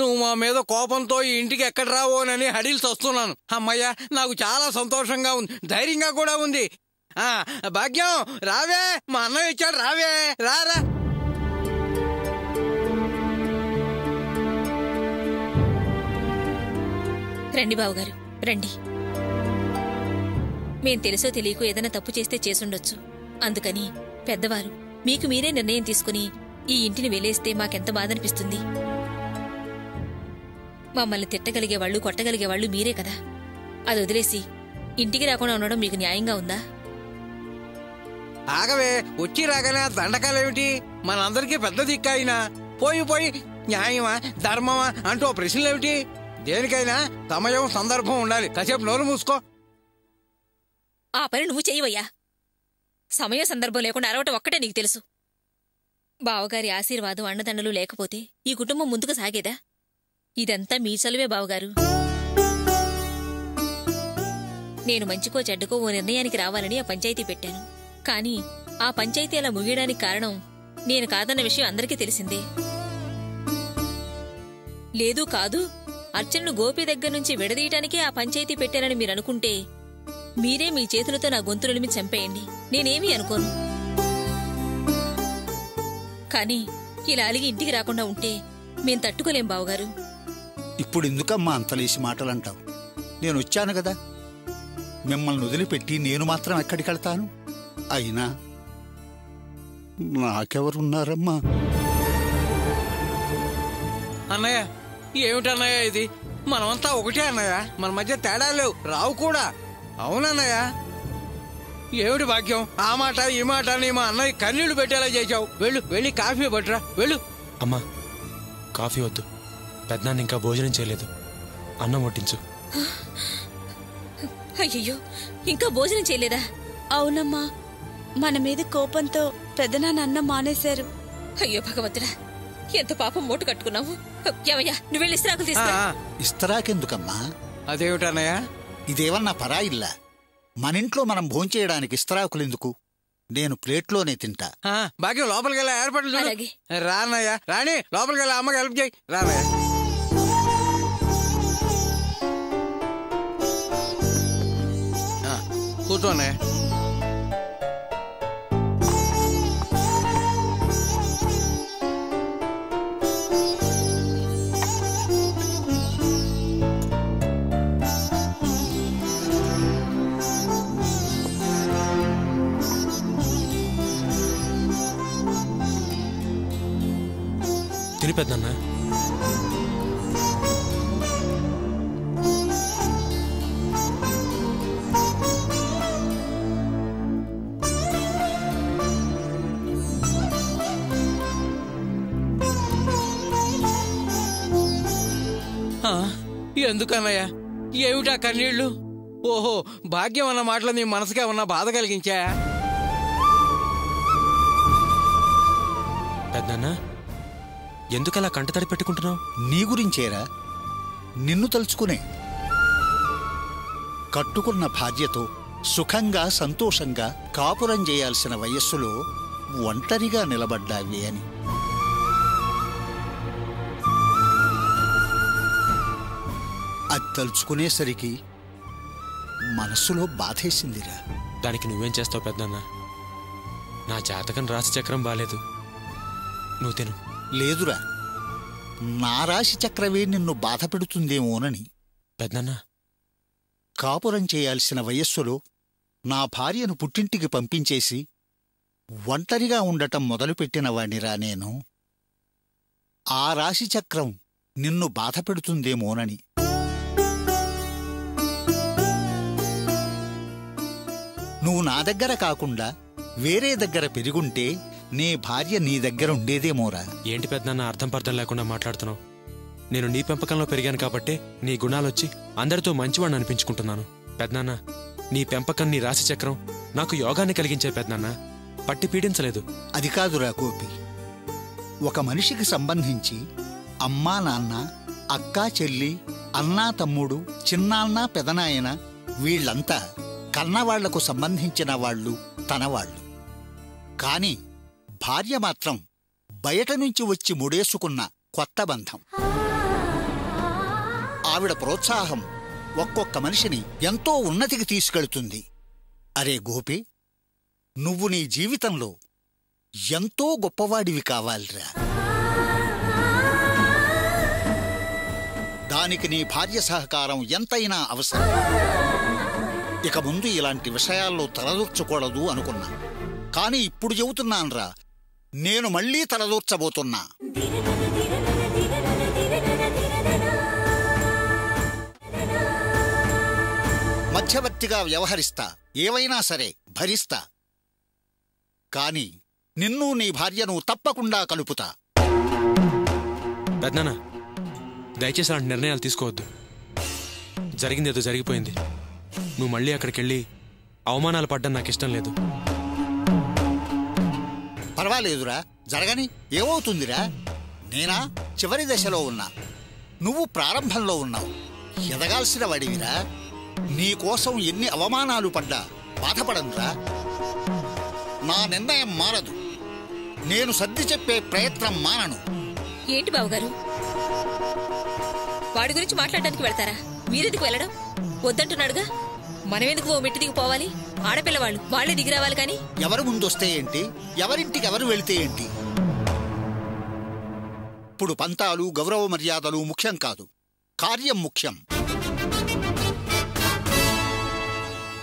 నువ్వు మా మీద కోపంతో ఈ ఇంటికి ఎక్కడ రావోనని హడిల్స్ వస్తున్నాను. అమ్మయ్య, నాకు చాలా సంతోషంగా ఉంది, ధైర్యంగా కూడా ఉంది. భాగ్యం రావే, మా అన్నయ్య ఇచ్చాడు, రావే, రారా. రండి బావగారు, రండి. మేం తెలుసో తెలియకో ఏదైనా తప్పు చేస్తే చేసుండొచ్చు. అందుకని పెద్దవారు మీకు మీరే నిర్ణయం తీసుకుని ఈ ఇంటిని వెలేస్తే మాకెంత బాధనిపిస్తుంది. మమ్మల్ని తిట్టగలిగేవాళ్లు, కొట్టగలిగేవాళ్లు మీరే కదా. అది వదిలేసి ఇంటికి రాకుండా ఉండడం మీకు న్యాయంగా ఉందా? ఆగవే, వచ్చి రాగానే దండకాలేమిటి? మనందరికీ పెద్ద దిక్కయినా పోయి పోయి న్యాయమా ధర్మమా అంటూ ప్రశ్నలేమిటి? దేనికైనా సమయం సందర్భం ఉండాలి. కాసేపు నోరు మూసుకో. ఆ పని నువ్వు చెయ్యవయ్యా. సమయ సందర్భం లేకుండా అరవటం ఒక్కటే నీకు తెలుసు. బావగారి ఆశీర్వాదం, అండదండలు లేకపోతే ఈ కుటుంబం ముందుకు సాగేదా? ఇదంతా మీ చలువే బావగారు. నేను మంచికో చెడ్డకో ఓ నిర్ణయానికి రావాలని ఆ పంచాయతీ పెట్టాను. కానీ ఆ పంచాయతీ అలా ముగియడానికి కారణం నేను కాదన్న విషయం అందరికీ తెలిసిందే. లేదు కాదు, అర్చనను గోపి దగ్గర నుంచి విడదీయటానికే ఆ పంచాయతీ పెట్టానని మీరనుకుంటే మీరే మీ చేతులతో నా గొంతులుమి చంపేయండి, నేనేమీ అనుకోను. కానీ ఇలా అలిగి ఇంటికి రాకుండా ఉంటే మేం తట్టుకోలేం బావగారు. ఇప్పుడు ఎందుకమ్మా అంతలేసి మాటలంటావు? నేను వచ్చాను కదా, మిమ్మల్ని వదిలిపెట్టి నేను మాత్రం ఎక్కడికెళ్తాను? అయినా నాకెవరున్నారమ్మా? అన్నయ్య, ఏమిటన్నయ్య ఇది? మనమంతా ఒకటే అన్నయ్య, మన మధ్య తేడా లేవు, రావు కూడా. అవునన్నయ్య. ఏమిటి భాగ్యం, ఆ మాట ఈ మాట అని మా అన్నయ్య కన్నీళ్లు పెట్టేలా చేశావు. వెళ్ళి కాఫీ పట్టురా, వెళ్ళు. అమ్మా, కాఫీ వద్దు, పెద్దనాన్న ఇంకా భోజనం చేయలేదు, అన్నం వడ్డించు. అయ్యో, ఇంకా భోజనం చేయలేదా? అవునమ్మా, మన మీద కోపంతో పెద్దనాన్న అన్నం మానేశారు. అయ్యో భగవంతుడా, ఎంత పాపం మూట కట్టుకున్నావు. ఏమయ్యా, నువ్వెళ్ళి ఇస్త్రాకులు తీసుకురా. ఇస్తరాకెందుకమ్మా? అదేమిటన్నయ్య? ఇదేమన్నా పరాయిల్లా? మనింట్లో మనం భోంచేయడానికి ఇస్తరాకులెందుకు? నేను ప్లేట్లోనే తింటా. భాగ్యం, లోపలికి వెళ్ళా ఏర్పాట్లు చూడు. రానయ్య, రాణి, లోపలికి వెళ్ళా, అమ్మకి హెల్ప్ చేయి. రానయ్య. కూర్చోన్నయ్య. తిని పెద్దన్న. ఎందుకన్నయ్య, ఏమిటా కన్నీళ్లు? ఓహో, భాగ్యం అన్న మాటలు నీ మనసుకే ఉన్న బాధ కలిగించా? పెద్దన్న, ఎందుకలా కంటతడి పెట్టుకుంటున్నావు? నీ గురించేరా, నిన్ను తలుచుకునే. కట్టుకున్న భార్యతో సుఖంగా సంతోషంగా కాపురం చేయాల్సిన వయస్సులో ఒంటరిగా నిలబడ్డావి అని. అది తలుచుకునేసరికి మనస్సులో బాధేసిందిరా. దానికి నువ్వేం చేస్తావు పెద్దన్న? నా జాతకం రాశి చక్రం బాలేదు, నువ్వు తిను. లేదురా, నా రాశి చక్రవే నిన్ను బాధ పెడుతుందేమోనని. పెద్దన్న, కాపురం చేయాల్సిన వయస్సులో నా భార్యను పుట్టింటికి పంపించేసి ఒంటరిగా ఉండటం మొదలుపెట్టిన వాణ్ణిరా నేను. ఆ రాశి చక్రం నిన్ను బాధ పెడుతుందేమోనని. నువ్వు నా దగ్గర కాకుండా వేరే దగ్గర పెరుగుంటే నీ భార్య నీ దగ్గర ఉండేదేమోరా. ఏంటి పెద్దనాన్న అర్థం పర్థం లేకుండా మాట్లాడుతున్నావు? నేను నీ పెంపకంలో పెరిగాను కాబట్టి నీ గుణాలొచ్చి అందరితో మంచివాడిని అనిపించుకుంటున్నాను. పెద్దనాన్న, నీ పెంపకం, నీ రాశి చక్రం నాకు యోగాన్ని కలిగించే పెద్దనాన్న, పట్టి పీడించలేదు. అది కాదురా గోపి, ఒక మనిషికి సంబంధించి అమ్మా నాన్న, అక్కా చెల్లి, అన్నా తమ్ముడు, చిన్నాన్న పెదనాయన వీళ్లంతా కన్నవాళ్లకు సంబంధించిన వాళ్ళు, తనవాళ్లు. కాని భార్య మాత్రం బయట నుంచి వచ్చి ముడేసుకున్న కొత్త బంధం. ఆవిడ ప్రోత్సాహం ఒక్కొక్క మనిషిని ఎంతో ఉన్నతికి తీసుకెళ్తుంది. అరే గోపి, నువ్వు నీ జీవితంలో ఎంతో గొప్పవాడివి కావాలిరా. దానికి నీ భార్య సహకారం ఎంతైనా అవసరం. ఇక ముందు ఇలాంటి విషయాల్లో తలదూర్చకూడదు అనుకున్నా, కానీ ఇప్పుడు చెబుతున్నాన్రా, నేను మళ్లీ తలదూర్చబోతున్నా. మధ్యవర్తిగా వ్యవహరిస్తా, ఏవైనా సరే భరిస్తా. కాని నిన్ను నీ భార్యను తప్పకుండా కలుపుతా. పెద్దనా, దయచేసి అలాంటి నిర్ణయాలు తీసుకోవద్దు. జరిగిందేదో జరిగిపోయింది. నువ్వు మళ్ళీ అక్కడికెళ్ళి అవమానాలు పడ్డం నాకు ఇష్టం లేదు. పర్వాలేదురా, జరగని. ఏమవుతుందిరా? నేనా చివరి దశలో ఉన్నా, నువ్వు ప్రారంభంలో ఉన్నావు. ఎదగాల్సిన వాడివిరా. నీకోసం ఎన్ని అవమానాలు పడ్డా బాధపడనురా. నా నిర్ణయం మారదు. నేను సర్ది చెప్పే ప్రయత్నం మానను. ఏంటి బావగారు, వాడి గురించి మాట్లాడడానికి వెళ్తారా? మీరెందుకు వెళ్ళడం? వద్దంటున్నాడుగా. మనమెందుకు ఓ మెట్టి దిగిపోవాలి? ఆడపిల్లవాళ్ళు వాళ్లే దిగిరావాలి. కానీ ఎవరు ముందొస్తే ఏంటి, ఎవరింటికి ఎవరు వెళితే ఏంటి? ఇప్పుడు పంతాలు, గౌరవ మర్యాదలు ముఖ్యం కాదు, కార్యం ముఖ్యం.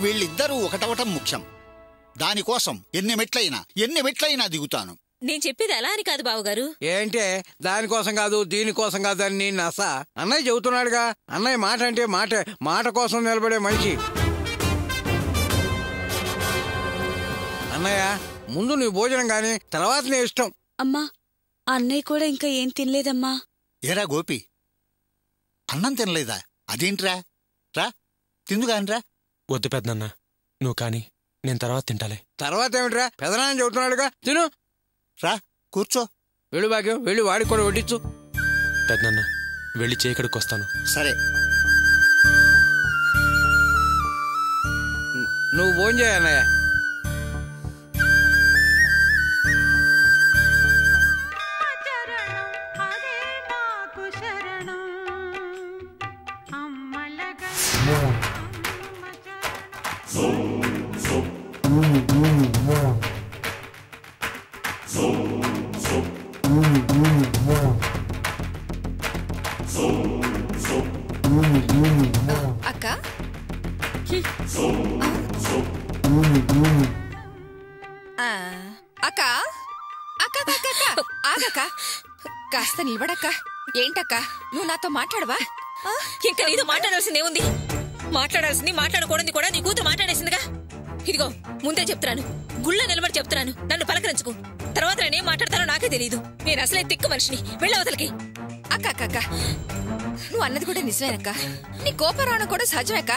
వీళ్ళిద్దరూ ఒకటవటం ముఖ్యం. దానికోసం ఎన్ని మెట్లైనా దిగుతాను. నేను చెప్పేది అలా అని కాదు బావగారు. ఏంటే దానికోసం కాదు, దీనికోసం కాదు అని నేను నసా. అన్నయ్య చెబుతున్నాడుగా. అన్నయ్య మాట అంటే మాటే, మాట కోసం నిలబడే మనిషి. అన్నయ్య, ముందు నీ భోజనం గాని, తర్వాత నీ ఇష్టం. అమ్మా, అన్నయ్య కూడా ఇంకా ఏం తినలేదమ్మా. ఏరా గోపి, అన్నం తినలేదా? అదేంట్రా? రా తిందుగానిరా. వద్దు పెద్దన్న, నువ్వు కానీ, నేను తర్వాత తింటాలే. తర్వాత ఏమిట్రా? పెదనాన్ని చెబుతున్నాడుగా, తిను. రా కూర్చో. వెళ్ళు భాగ్యం, వెళ్ళి వాడికి కూడా వడ్డించు. పెద్దన్న, వెళ్ళి చేకడికి వస్తాను. సరే, నువ్వు భోజనం చేయ అన్నయ్య. అక్క, అక్క, అక్క, ఆగక్క, కాస్త నిలబడక్క. ఏంటక్క, నువ్వు నాతో మాట్లాడవా? ఇంకా నీతో మాట్లాడాల్సిందే ఉంది. మాట్లాడాల్సింది, మాట్లాడకూడదు కూడా నీ కూతురు మాట్లాడేసిందిగా. ఇదిగో ముందే చెప్తున్నాను, గుళ్ళ నిలబడి చెప్తున్నాను, నన్ను పలకరించుకో. తర్వాత నేనేం మాట్లాడతానో నాకే తెలియదు. నేను అసలే తిక్కు మనిషిని. వెళ్ళవతలకి. అక్క అక్క అక్క, నువ్వు అన్నది కూడా నిజమేనక్క. నీ కోపరావడం కూడా సహజమేక.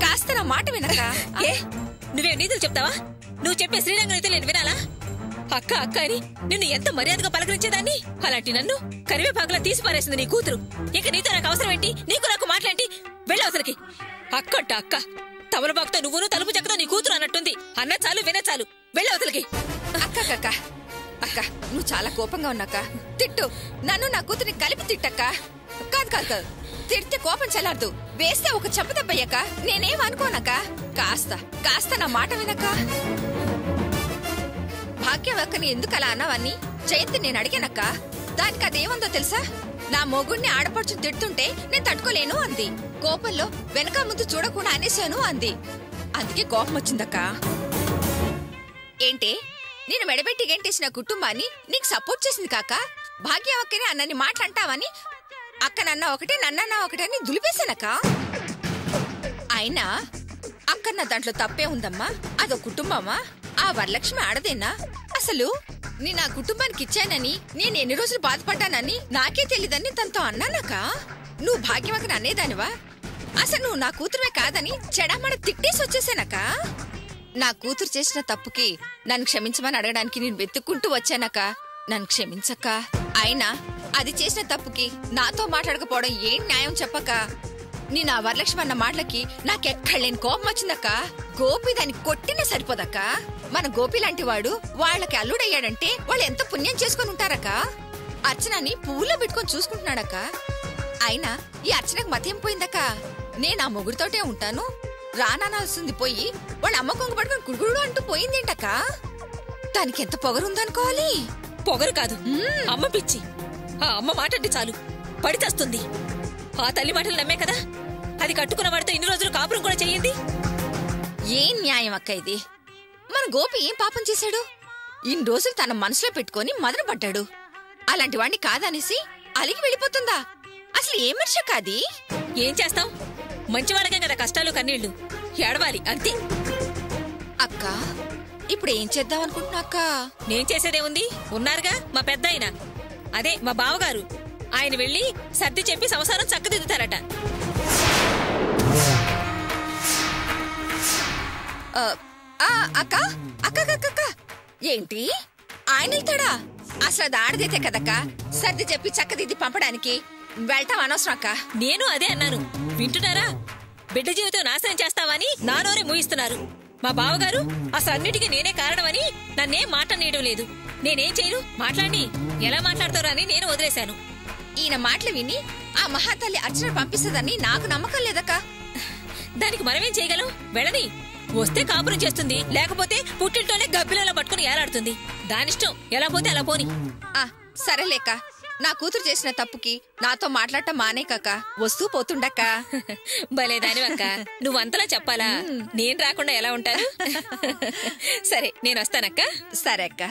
కాస్త నా మాట వినక్క. ఏ, నువ్వే నీతులు చెప్తావా? నువ్వు చెప్పే శ్రీరంగ నీతులు నేను వినాలా? అక్క అక్క అని నిన్ను ఎంత మర్యాదగా పలకరించేదాన్ని, అలాంటి నన్ను కరివేపాకులా తీసి పారేసింది నీ కూతురు. ఇక నీతో నాకు అవసరం ఏంటి? నీకు నాకు మాట్లాడి వెళ్ళవతలకి. అక్కంట అక్క, తమలపాకుతో నువ్వును, తలుపు చెక్కతో నీ కూతురు అన్నట్టుంది. అన్న చాలు, విన చాలు, వెళ్ళవతలకి. అక్క అక్క అక్క, నువ్వు చాలా కోపంగా ఉన్నాక తిట్టు. నన్ను నా కూతురిని కలిపి తిట్టక్క. కాదు, తిడితే కోపం చల్లారదు. వేస్తే ఒక చెంప దెబ్బయ్యాక నేనేం అనుకోనక్క. కాస్త నా మాట వినక్క. భాగ్యవక్కని ఎందుకు అలా అన్నావని జయంతి నేను అడిగానక్క. దానికి అదేముందో తెలుసా? నా మొగుడిని ఆడపడుచుని తిడుతుంటే నేను తట్టుకోలేను అంది. కోపంలో వెనక ముందు చూడకుండా అనేశాను అంది. అందుకే కోపం వచ్చిందక్క. ఏంటి, నేను మెడబెట్టి గెంటేసిన కుటుంబాన్ని నీకు సపోర్ట్ చేసింది కాక భాగ్యవక్కని అన్నని మాట్లాంటావని అక్కనన్నా ఒకటే, నన్నన్నా ఒకటే అని దులిపేశానక్క. అయినా అక్కన్న దాంట్లో తప్పే ఉందమ్మా. అదో కుటుంబమా? ఆ వరలక్ష్మి ఆడదేనా? అసలు నీ నా కుటుంబానికి ఇచ్చానని నేను ఎన్ని రోజులు బాధపడ్డానని నాకే తెలియదని తనతో అన్నానక్క. నువ్వు భాగ్యవక్కని అనేదానివా? అసలు నువ్వు నా కూతురువే కాదని చెడామడ తిట్టేసి వచ్చేసానక్క. నా కూతురు చేసిన తప్పుకి నన్ను క్షమించమని అడగడానికి నేను వెతుక్కుంటూ వచ్చానక్క. నన్ను క్షమించక్క. అయినా అది చేసిన తప్పుకి నాతో మాట్లాడకపోవడం ఏం న్యాయం చెప్పక నీ నా వరలక్ష్మి అన్న మాటలకి నాకెక్కడలేని కోపం వచ్చిందక్క. గోపి దాన్ని కొట్టినా సరిపోదక్క. మన గోపి లాంటి వాడు వాళ్ళకి అల్లుడయ్యాడంటే వాళ్ళు ఎంత పుణ్యం చేసుకుని ఉంటారక్క. అర్చనని పువ్వులో పెట్టుకొని చూసుకుంటున్నాడక్క. అయినా ఈ అర్చనకు మతేం పోయిందక్క? నేను ఆ మొగుడితోటే ఉంటాను రానాల్సింది పోయి వాళ్ళ అమ్మ కొంగు పట్టుకుని కుడుగుడు అంటూ పోయిందేంటక్క? దానికి ఎంత పొగరుందనుకోవాలి. పొగరు కాదు, అమ్మ పిచ్చి. ఆ అమ్మ మాట అంటే చాలు పడితేస్తుంది. ఆ తల్లి మాటలు నమ్మే కదా అది కట్టుకున్న వాడితో ఇన్ని రోజులు కాపురం కూడా చెయ్యింది. ఏం న్యాయం అక్క ఇది? మన గోపి ఏం పాపం చేశాడు? ఇన్ని రోజులు తన మనసులో పెట్టుకుని మదన పడ్డాడు. అలాంటి వాణ్ణి కాదనేసి అలిగి వెళ్ళిపోతుందా? అసలు ఏం మనిషి కాది? ఏం చేస్తాం, మంచివాళ్ళకే కదా కష్టాలు కన్నీళ్లు. ఏడవాలి అంతే. అక్క ఇప్పుడు ఏం చేద్దాం అనుకుంటున్నా అక్క? నేను చేసేదేముంది, ఉన్నారుగా మా పెద్ద ఆయన, అదే మా బావగారు. ఆయన వెళ్ళి సర్ది చెప్పి సంసారం చక్కదిద్దుతారట. అక్క అక్క అక్క ఏంటి ఆయన వెళ్తాడా? అసలు అది ఆడదైతే కదక్క సర్ది చెప్పి చక్కదిద్ది పంపడానికి. వెళ్తాం అనవసరం అక్క. నేను అదే అన్నాను, వింటున్నారా? బిడ్డ జీవితం నాశనం చేస్తావని నా నోరే మూయిస్తున్నారు. మా బావగారు అసలు అన్నిటికీ నేనే కారణమని నన్నేం మాట్లాడనీయడం లేదు. నేనేం చేయను, మాట్లాడి ఎలా మాట్లాడతారో అని నేను వదిలేశాను. ఈయన మాటలు విని ఆ మహాతల్లి అర్చన పంపిస్తుందని నాకు నమ్మకం లేదక్క. దానికి మనమేం చేయగలం? వెళ్ళని వస్తే కాపురం చేస్తుంది, లేకపోతే పుట్టింటోనే గబ్బిలలో పట్టుకుని ఏలాడుతుంది. దానిష్టం, ఎలా పోతే అలా పోని. సరేలేక, నా కూతురు చేసిన తప్పుకి నాతో మాట్లాడటం మానేకాక వస్తూ పోతుండక్క. భలేదానివక్క, నువ్వంతలా చెప్పాలా? నేను రాకుండా ఎలా ఉంటాను? సరే నేను వస్తానక్క. సరే అక్క.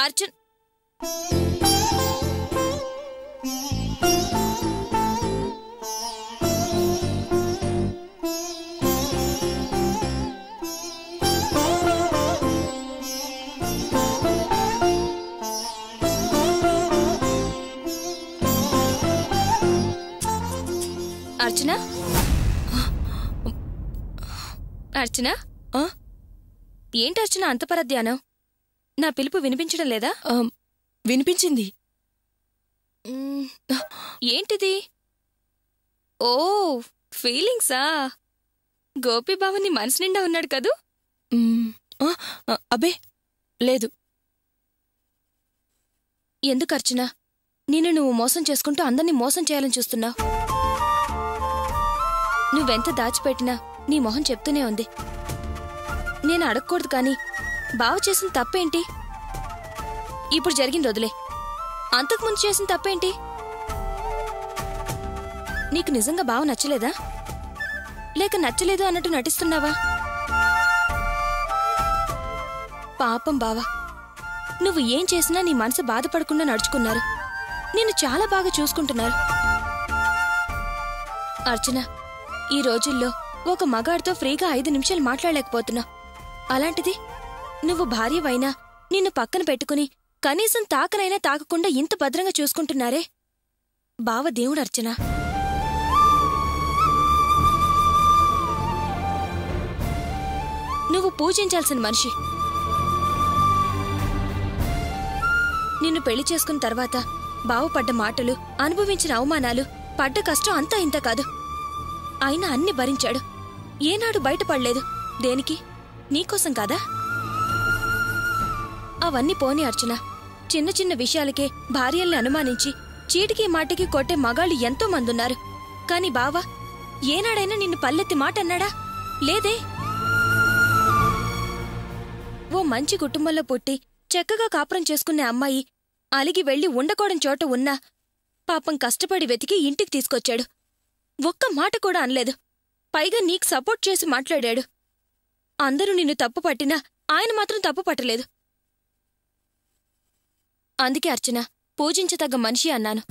అర్జున్, అర్చన, అర్చన, ఏంటి అర్చన అంత పరధ్యానం? నా పిలుపు వినిపించడం లేదా? వినిపించింది. ఏంటిది? ఓ ఫీలింగ్సా? గోపీబావని మనసు నిండా ఉన్నాడు కదూ? అబ్బే లేదు. ఎందుకు అర్చన నిన్ను నువ్వు మోసం చేసుకుంటూ అందర్నీ మోసం చేయాలని చూస్తున్నావు? నువ్వెంత దాచిపెట్టినా నీ మొహం చెప్తూనే ఉంది. నేను అడగకూడదు కానీ బావ చేసిన తప్పేంటి? ఇప్పుడు జరిగింది వదిలే. అంతకుముందు చేసిన తప్పేంటి? నీకు నిజంగా బావ నచ్చలేదా? లేక నచ్చలేదు అన్నట్టు నటిస్తున్నావా? పాపం బావా, నువ్వు ఏం చేసినా నీ మనసు బాధపడకుండా నడుచుకున్నారు. నిన్ను చాలా బాగా చూసుకుంటున్నారు. అర్చన, ఈ రోజుల్లో ఒక మగాడితో ఫ్రీగా 5 నిమిషాలు మాట్లాడలేకపోతున్నా. అలాంటిది నువ్వు భార్యవైనా నిన్ను పక్కన పెట్టుకుని కనీసం తాకనైనా తాకకుండా ఇంత భద్రంగా చూసుకుంటున్నారే. బావ దేవుడు అర్చన. నువ్వు పూజించాల్సిన మనిషి. నిన్ను పెళ్లి చేసుకున్న తర్వాత బావ పడ్డ మాటలు, అనుభవించిన అవమానాలు, పడ్డ కష్టం అంతా ఇంత కాదు. అయినా అన్ని భరించాడు. ఏనాడు బయటపడలేదు. దేనికి? నీకోసం కాదా? అవన్నీ పోనీ అర్చన. చిన్న చిన్న విషయాలకే భార్యల్ని అనుమానించి చీటికి మాటికి కొట్టే మగాళ్ళు ఎంతో మందున్నారు. కాని బావ ఏనాడైనా నిన్ను పల్లెత్తి మాట అన్నాడా? లేదే. ఓ మంచి కుటుంబంలో పుట్టి చక్కగా కాపురం చేసుకునే అమ్మాయి అలిగి వెళ్లి ఉండకూడని చోట ఉన్నా పాపం కష్టపడి వెతికి ఇంటికి తీసుకొచ్చాడు. ఒక్క మాట కూడా అనలేదు. పైగా నీకు సపోర్ట్ చేసి మాట్లాడాడు. అందరూ నిన్ను తప్పు పట్టినా ఆయన మాత్రం తప్పు పట్టలేదు. అందుకే అర్చన పూజించతగ్గ మనిషి అన్నాను.